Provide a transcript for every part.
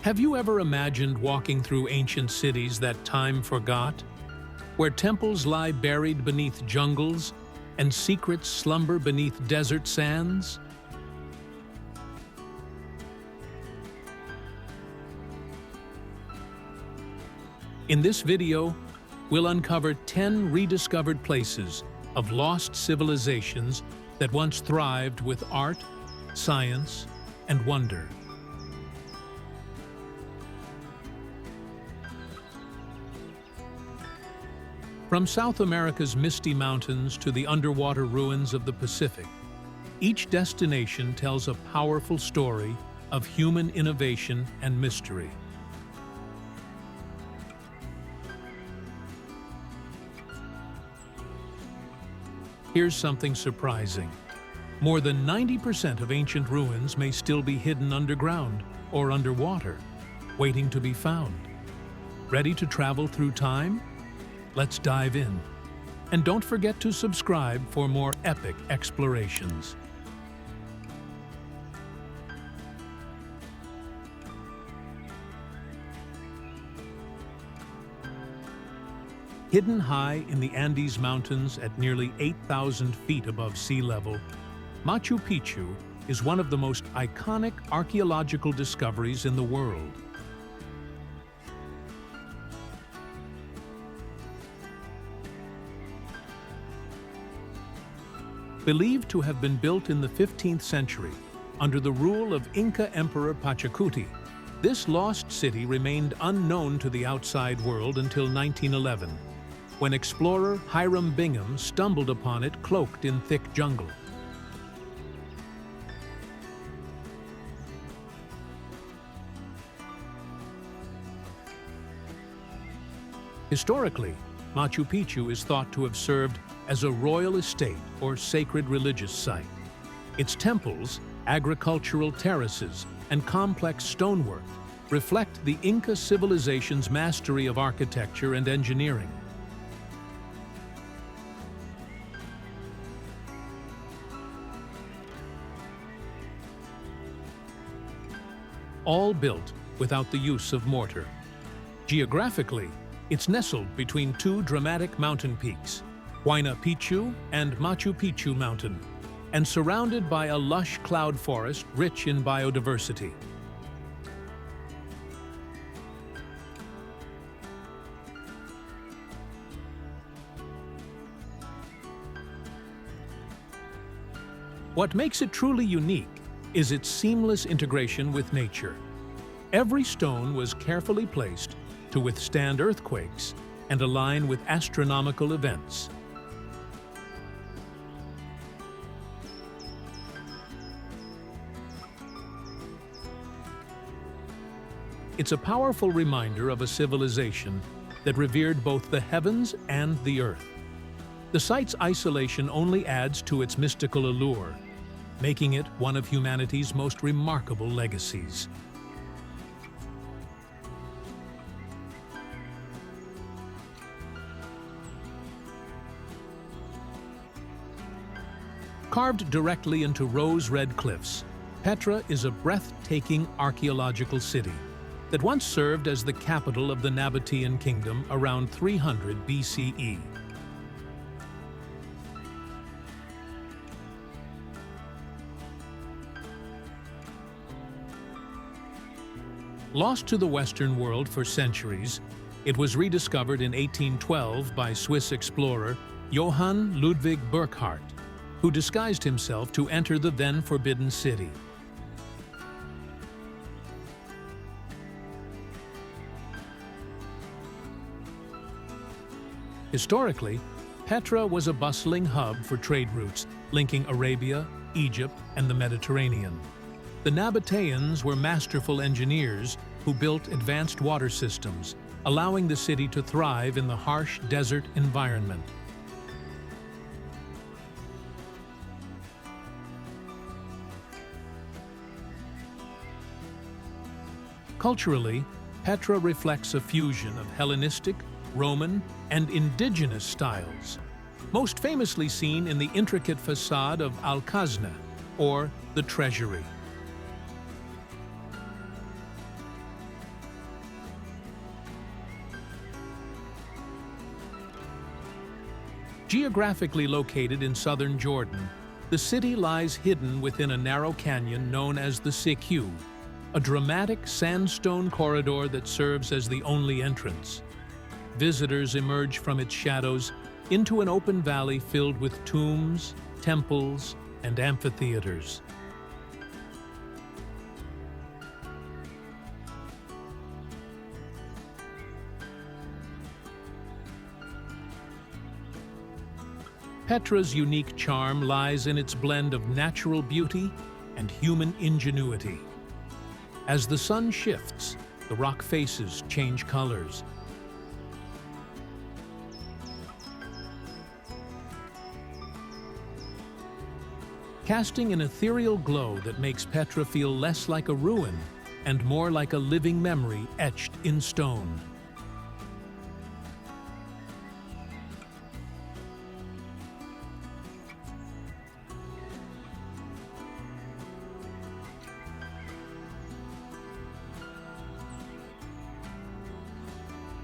Have you ever imagined walking through ancient cities that time forgot? Where temples lie buried beneath jungles and secrets slumber beneath desert sands? In this video, we'll uncover 10 rediscovered places of lost civilizations that once thrived with art, science, and wonder. From South America's misty mountains to the underwater ruins of the Pacific, each destination tells a powerful story of human innovation and mystery. Here's something surprising. More than 90% of ancient ruins may still be hidden underground or underwater, waiting to be found. Ready to travel through time? Let's dive in. And don't forget to subscribe for more epic explorations. Hidden high in the Andes Mountains at nearly 8,000 feet above sea level, Machu Picchu is one of the most iconic archaeological discoveries in the world. Believed to have been built in the 15th century under the rule of Inca Emperor Pachacuti, this lost city remained unknown to the outside world until 1911. When explorer Hiram Bingham stumbled upon it cloaked in thick jungle. Historically, Machu Picchu is thought to have served as a royal estate or sacred religious site. Its temples, agricultural terraces, and complex stonework reflect the Inca civilization's mastery of architecture and engineering. All built without the use of mortar. Geographically, it's nestled between two dramatic mountain peaks, Huayna Picchu and Machu Picchu Mountain, and surrounded by a lush cloud forest rich in biodiversity. What makes it truly unique is its seamless integration with nature. Every stone was carefully placed to withstand earthquakes and align with astronomical events. It's a powerful reminder of a civilization that revered both the heavens and the earth. The site's isolation only adds to its mystical allure, making it one of humanity's most remarkable legacies. Carved directly into rose-red cliffs, Petra is a breathtaking archaeological city that once served as the capital of the Nabatean kingdom around 300 BCE. Lost to the Western world for centuries, it was rediscovered in 1812 by Swiss explorer Johann Ludwig Burckhardt, who disguised himself to enter the then forbidden city. Historically, Petra was a bustling hub for trade routes linking Arabia, Egypt, and the Mediterranean. The Nabateans were masterful engineers who built advanced water systems, allowing the city to thrive in the harsh desert environment. Culturally, Petra reflects a fusion of Hellenistic, Roman, and indigenous styles, most famously seen in the intricate facade of Al-Khazna, or the Treasury. Geographically located in southern Jordan, the city lies hidden within a narrow canyon known as the Siq, a dramatic sandstone corridor that serves as the only entrance. Visitors emerge from its shadows into an open valley filled with tombs, temples, and amphitheaters. Petra's unique charm lies in its blend of natural beauty and human ingenuity. As the sun shifts, the rock faces change colors. Casting an ethereal glow that makes Petra feel less like a ruin and more like a living memory etched in stone.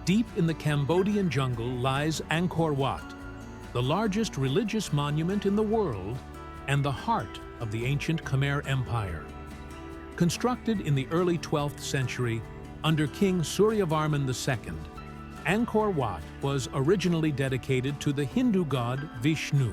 Deep in the Cambodian jungle lies Angkor Wat, the largest religious monument in the world and the heart of the ancient Khmer Empire. Constructed in the early 12th century under King Suryavarman II, Angkor Wat was originally dedicated to the Hindu god Vishnu.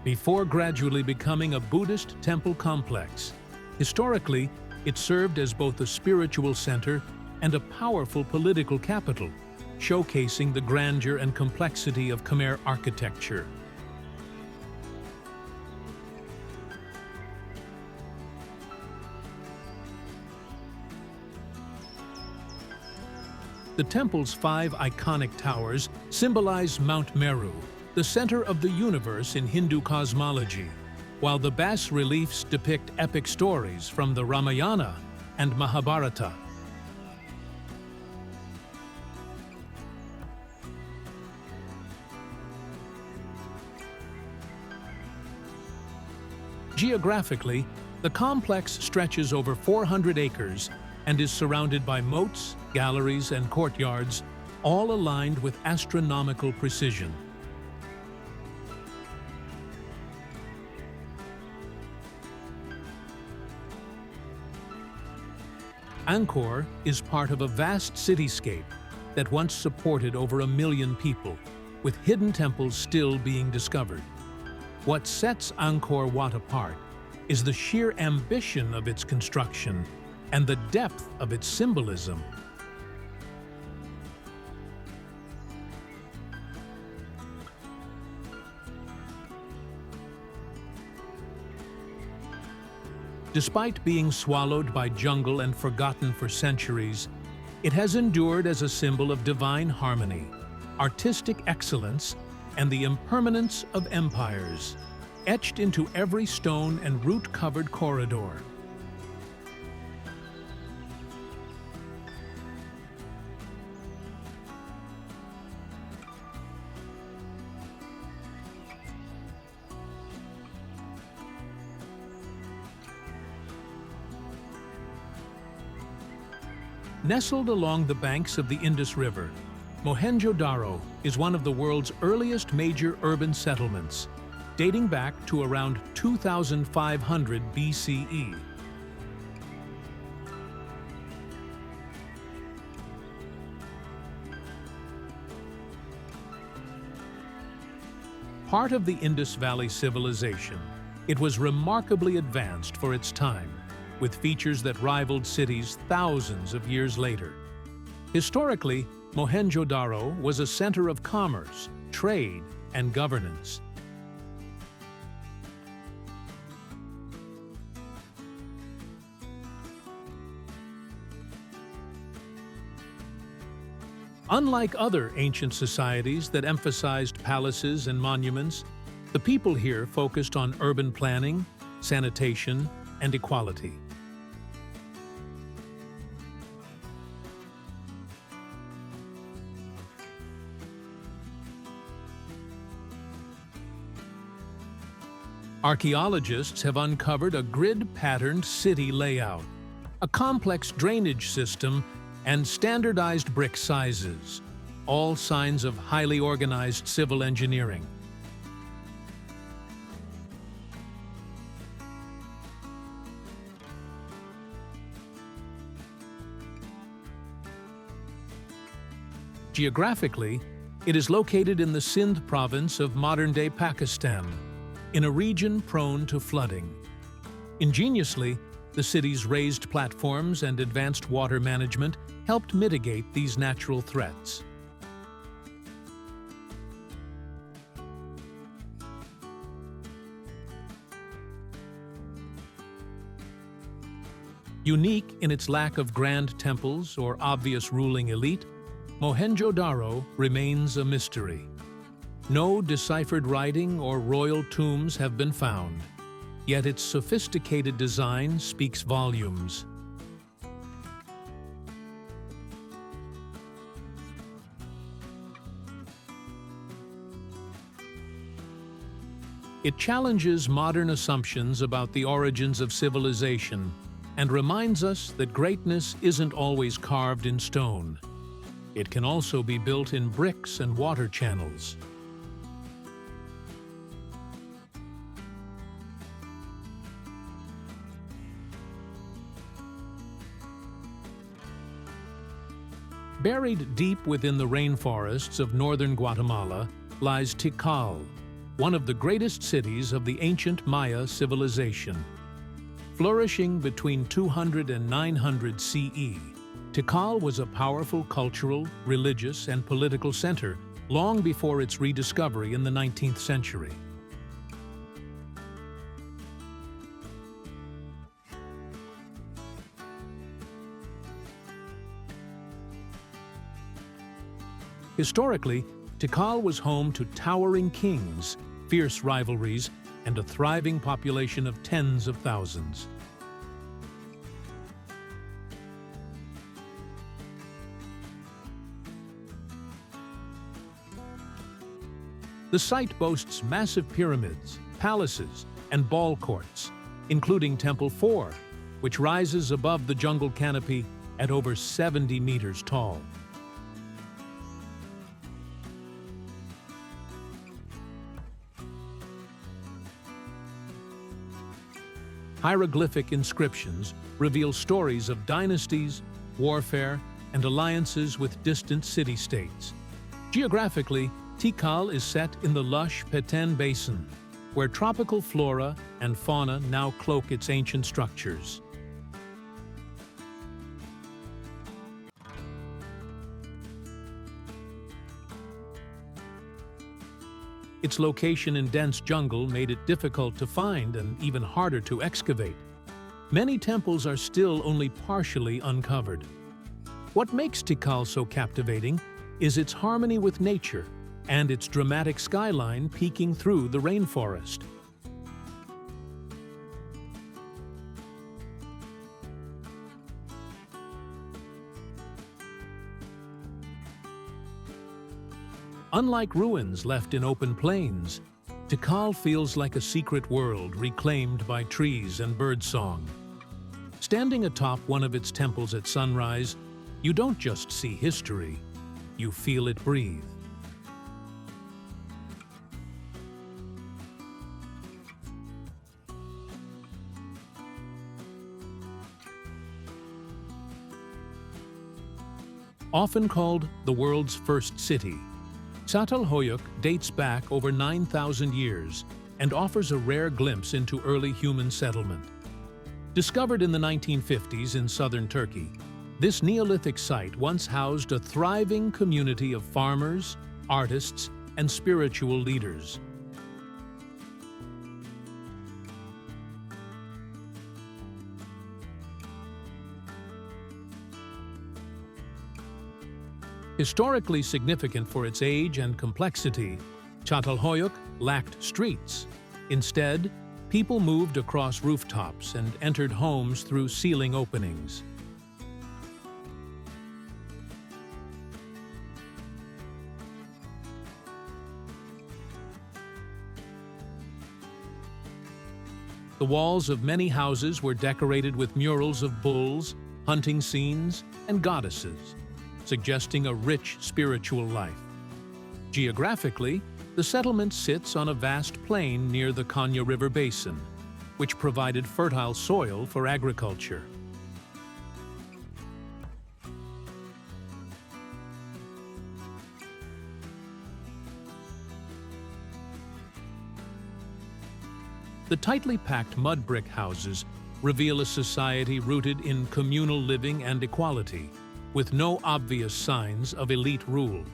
Before gradually becoming a Buddhist temple complex, historically, it served as both a spiritual center and a powerful political capital, showcasing the grandeur and complexity of Khmer architecture. The temple's 5 iconic towers symbolize Mount Meru, the center of the universe in Hindu cosmology, while the bas-reliefs depict epic stories from the Ramayana and Mahabharata. Geographically, the complex stretches over 400 acres and is surrounded by moats, galleries, and courtyards, all aligned with astronomical precision. Angkor is part of a vast cityscape that once supported over 1 million people, with hidden temples still being discovered. What sets Angkor Wat apart is the sheer ambition of its construction and the depth of its symbolism. Despite being swallowed by jungle and forgotten for centuries, it has endured as a symbol of divine harmony, artistic excellence, and the impermanence of empires, etched into every stone and root-covered corridor. Nestled along the banks of the Indus River, Mohenjo-daro is one of the world's earliest major urban settlements, dating back to around 2500 BCE. Part of the Indus Valley civilization, it was remarkably advanced for its time, with features that rivaled cities thousands of years later. Historically, Mohenjo-daro was a center of commerce, trade, and governance. Unlike other ancient societies that emphasized palaces and monuments, the people here focused on urban planning, sanitation, and equality. Archaeologists have uncovered a grid-patterned city layout, a complex drainage system, and standardized brick sizes, all signs of highly organized civil engineering. Geographically, it is located in the Sindh province of modern-day Pakistan, in a region prone to flooding. Ingeniously, the city's raised platforms and advanced water management helped mitigate these natural threats. Unique in its lack of grand temples or obvious ruling elite, Mohenjo-daro remains a mystery. No deciphered writing or royal tombs have been found, yet its sophisticated design speaks volumes. It challenges modern assumptions about the origins of civilization and reminds us that greatness isn't always carved in stone. It can also be built in bricks and water channels. Buried deep within the rainforests of northern Guatemala lies Tikal, one of the greatest cities of the ancient Maya civilization. Flourishing between 200 and 900 CE, Tikal was a powerful cultural, religious, and political center long before its rediscovery in the 19th century. Historically, Tikal was home to towering kings, fierce rivalries, and a thriving population of tens of thousands. The site boasts massive pyramids, palaces, and ball courts, including Temple 4, which rises above the jungle canopy at over 70 meters tall. Hieroglyphic inscriptions reveal stories of dynasties, warfare, and alliances with distant city-states. Geographically, Tikal is set in the lush Petén Basin, where tropical flora and fauna now cloak its ancient structures. Its location in dense jungle made it difficult to find and even harder to excavate. Many temples are still only partially uncovered. What makes Tikal so captivating is its harmony with nature and its dramatic skyline peeking through the rainforest. Unlike ruins left in open plains, Tikal feels like a secret world reclaimed by trees and birdsong. Standing atop one of its temples at sunrise, you don't just see history, you feel it breathe. Often called the world's first city, Çatalhöyük dates back over 9,000 years and offers a rare glimpse into early human settlement. Discovered in the 1950s in southern Turkey, this Neolithic site once housed a thriving community of farmers, artists, and spiritual leaders. Historically significant for its age and complexity, Çatalhöyük lacked streets. Instead, people moved across rooftops and entered homes through ceiling openings. The walls of many houses were decorated with murals of bulls, hunting scenes, and goddesses, suggesting a rich spiritual life. Geographically, the settlement sits on a vast plain near the Kanya River basin, which provided fertile soil for agriculture. The tightly packed mud brick houses reveal a society rooted in communal living and equality, with no obvious signs of elite rule.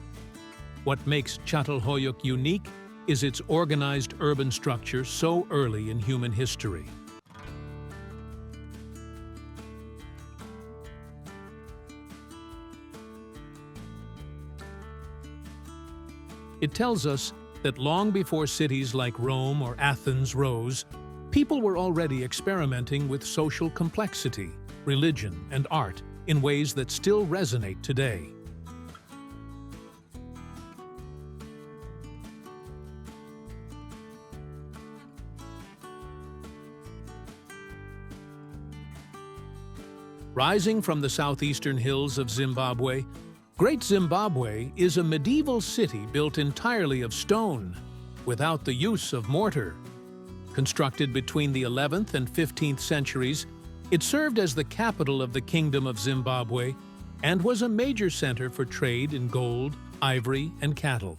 What makes Çatalhöyük unique is its organized urban structure so early in human history. It tells us that long before cities like Rome or Athens rose, people were already experimenting with social complexity, religion, and art in ways that still resonate today. Rising from the southeastern hills of Zimbabwe, Great Zimbabwe is a medieval city built entirely of stone, without the use of mortar. Constructed between the 11th and 15th centuries, it served as the capital of the Kingdom of Zimbabwe and was a major center for trade in gold, ivory, and cattle.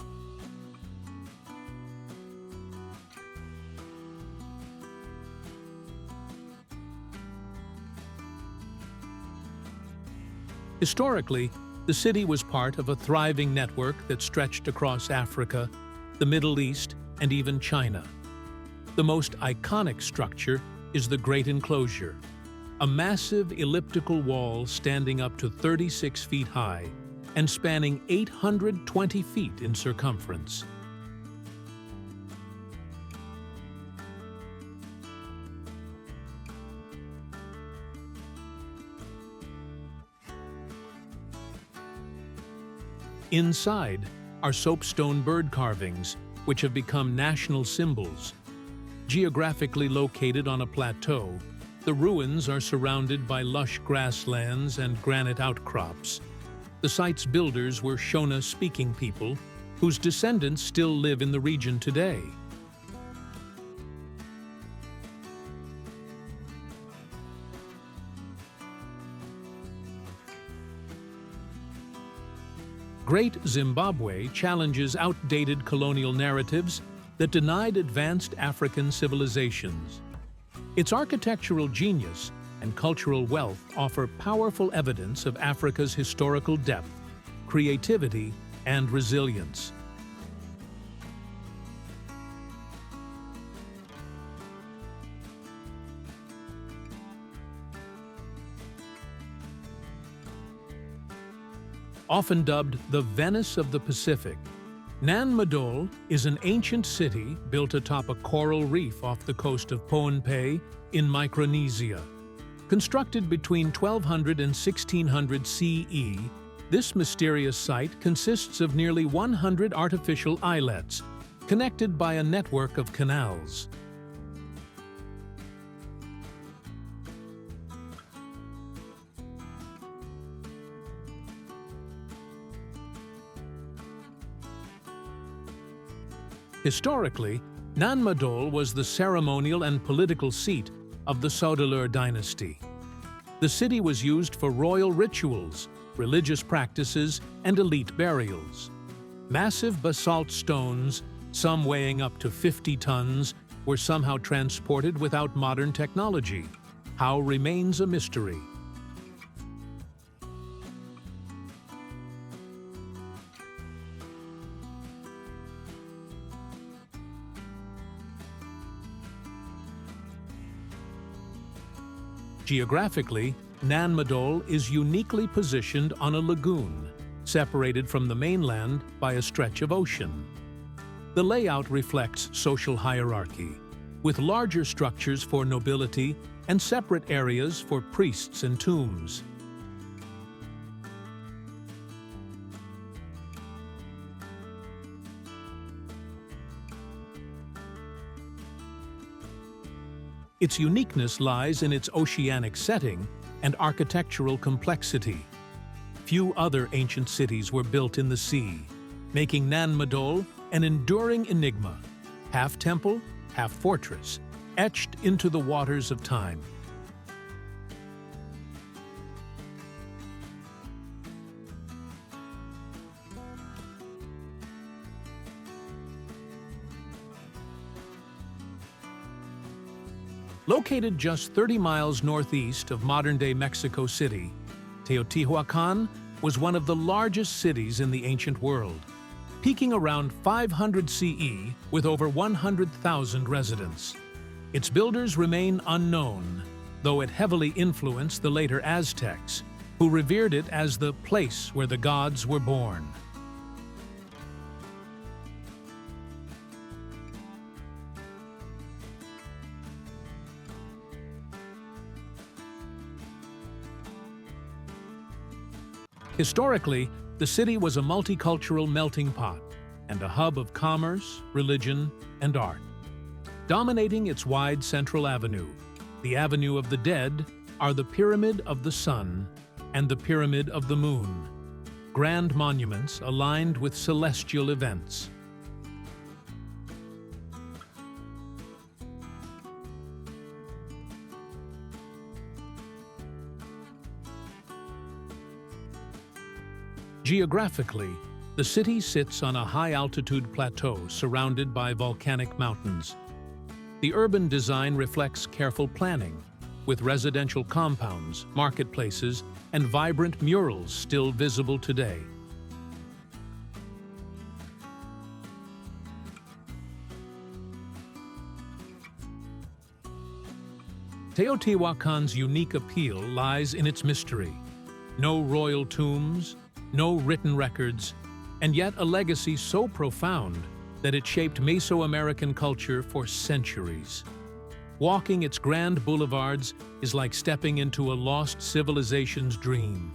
Historically, the city was part of a thriving network that stretched across Africa, the Middle East, and even China. The most iconic structure is the Great Enclosure, a massive elliptical wall standing up to 36 feet high and spanning 820 feet in circumference. Inside are soapstone bird carvings, which have become national symbols. Geographically located on a plateau, the ruins are surrounded by lush grasslands and granite outcrops. The site's builders were Shona-speaking people, whose descendants still live in the region today. Great Zimbabwe challenges outdated colonial narratives that denied advanced African civilizations. Its architectural genius and cultural wealth offer powerful evidence of Africa's historical depth, creativity, and resilience. Often dubbed the Venice of the Pacific, Nan Madol is an ancient city built atop a coral reef off the coast of Pohnpei in Micronesia. Constructed between 1200 and 1600 CE, this mysterious site consists of nearly 100 artificial islets, connected by a network of canals. Historically, Nan Madol was the ceremonial and political seat of the Çatalhöyük dynasty. The city was used for royal rituals, religious practices, and elite burials. Massive basalt stones, some weighing up to 50 tons, were somehow transported without modern technology. How remains a mystery. Geographically, Nan Madol is uniquely positioned on a lagoon, separated from the mainland by a stretch of ocean. The layout reflects social hierarchy, with larger structures for nobility and separate areas for priests and tombs. Its uniqueness lies in its oceanic setting and architectural complexity. Few other ancient cities were built in the sea, making Nan Madol an enduring enigma, half temple, half fortress, etched into the waters of time. Located just 30 miles northeast of modern-day Mexico City, Teotihuacan was one of the largest cities in the ancient world, peaking around 500 CE with over 100,000 residents. Its builders remain unknown, though it heavily influenced the later Aztecs, who revered it as the place where the gods were born. Historically, the city was a multicultural melting pot and a hub of commerce, religion, and art. Dominating its wide central avenue, the Avenue of the Dead, are the Pyramid of the Sun and the Pyramid of the Moon, grand monuments aligned with celestial events. Geographically, the city sits on a high-altitude plateau surrounded by volcanic mountains. The urban design reflects careful planning, with residential compounds, marketplaces, and vibrant murals still visible today. Teotihuacan's unique appeal lies in its mystery. No royal tombs, no written records, and yet a legacy so profound that it shaped Mesoamerican culture for centuries. Walking its grand boulevards is like stepping into a lost civilization's dream.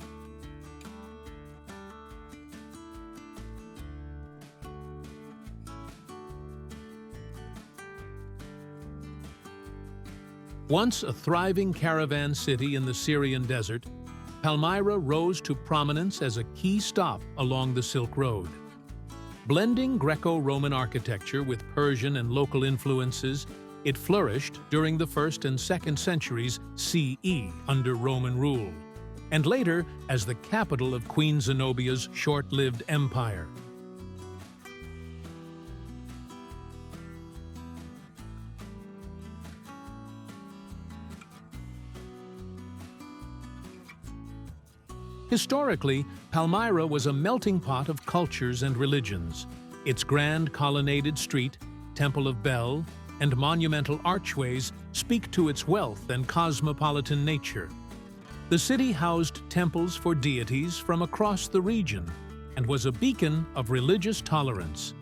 Once a thriving caravan city in the Syrian desert, Palmyra rose to prominence as a key stop along the Silk Road. Blending Greco-Roman architecture with Persian and local influences, it flourished during the 1st and 2nd centuries CE under Roman rule, and later as the capital of Queen Zenobia's short-lived empire. Historically, Palmyra was a melting pot of cultures and religions. Its grand colonnaded street, Temple of Bel, and monumental archways speak to its wealth and cosmopolitan nature. The city housed temples for deities from across the region and was a beacon of religious tolerance.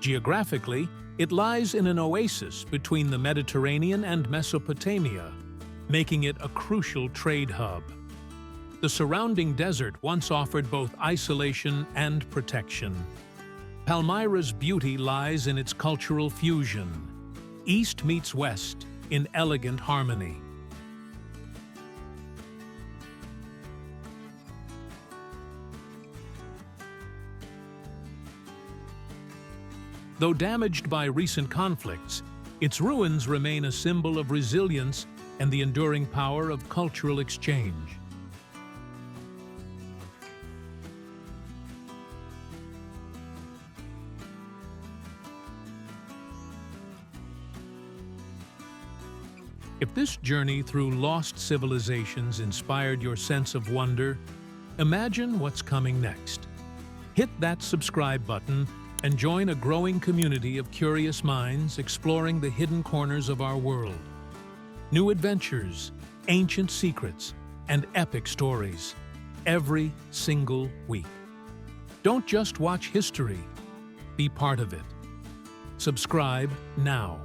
Geographically, it lies in an oasis between the Mediterranean and Mesopotamia, making it a crucial trade hub. The surrounding desert once offered both isolation and protection. Palmyra's beauty lies in its cultural fusion. East meets west in elegant harmony. Though damaged by recent conflicts, its ruins remain a symbol of resilience and the enduring power of cultural exchange. If this journey through lost civilizations inspired your sense of wonder, imagine what's coming next. Hit that subscribe button and join a growing community of curious minds exploring the hidden corners of our world. New adventures, ancient secrets, and epic stories every single week. Don't just watch history, be part of it. Subscribe now.